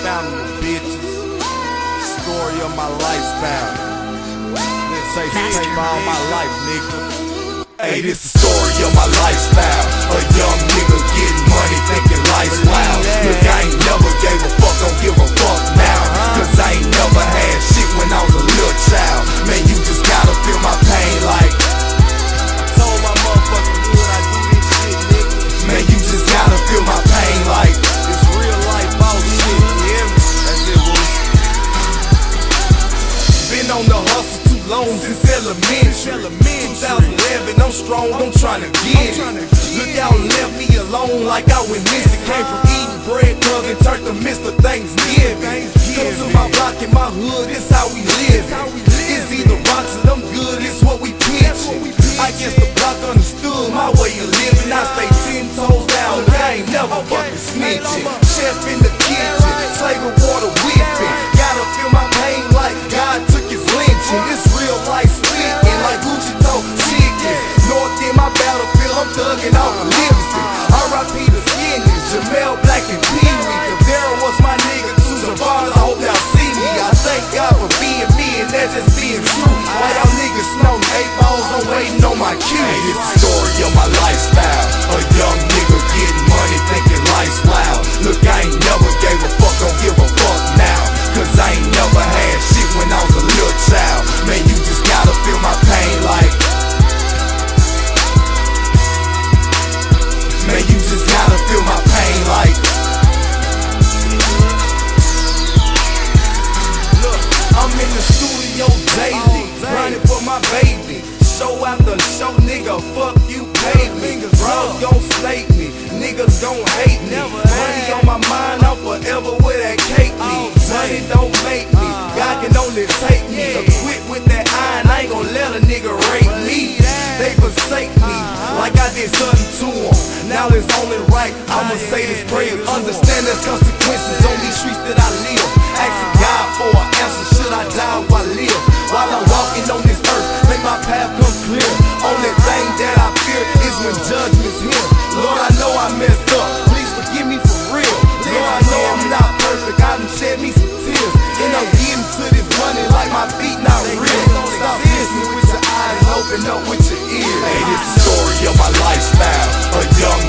fountain of bitches. Story of my lifestyle. Let's say save all my life, nigga. Hey, this the story of my lifestyle. A young nigga getting money, thinking life's wild. Look, I ain't never gave a fuck, don't give a fuck now. Cause I ain't never had shit when I was a little child. Man, you just gotta feel my pain like I told my motherfucking hood I do this shit, nigga. Man, you just gotta feel my pain like it's real life boss shit, you hear me? That's it, Wolf. Been on the hustle too long since elementary. 2011, I'm strong, I'm tryna get it. Look out and left me alone like I went missing. Came from eating bread, cuz it turned to Mr. Thanksgiving. Come to my block in my hood, it's how we live. It's either rocks or them good, it's what we pitchin'. I guess the block understood my way of living. I stay 10 toes down, I ain't never fucking snitching. Chef in the kitchen, slave with water whipping. Gotta feel my pain like God took his lynching. It's real life speaking like Gucci told chickens. North in my battlefield, I'm thugging off of Livingston. R.I.P. the Skinnies, Jamel Black and Pee-wee. Cavera was my nigga too, Zavon, I hope y'all see me. I thank God for being me and that's just being true. While y'all niggas snorting 8 balls, I'm waiting on my cue. Hey, this the story of my lifestyle. A young nigga getting money, thinking life's wild. Look, I ain't never gave a fuck, don't give a fuck now. Cause I ain't never had shit when I was a little child. Man, you just gotta feel my pain like man, you just gotta feel my pain like look, I'm in the studio daily, grinding for my baby. Show after show, nigga, fuck you, pay me. Bros gon' slate me, niggas gon' hate me. Money on my mind, I'm forever with that cake me. Money don't make me, God can only take me. Quit with that iron, I ain't gon' let a nigga rape me. They forsake me, like I did something to them. Now it's only right, I'ma say this prayer. Understand there's consequences on these streets that I live. Asking God for an answer, should I die or I live? While I'm walking on this earth, make my path come clear. Only thing that I fear is when judgment's here. Lord, I know I messed up, please forgive me for real. Lord, I know I'm not perfect, I done shed me some tears. And I'm getting to this money like my feet not real. Stop listening with your eyes and open up with your ears. Hey, this story of my lifestyle. A young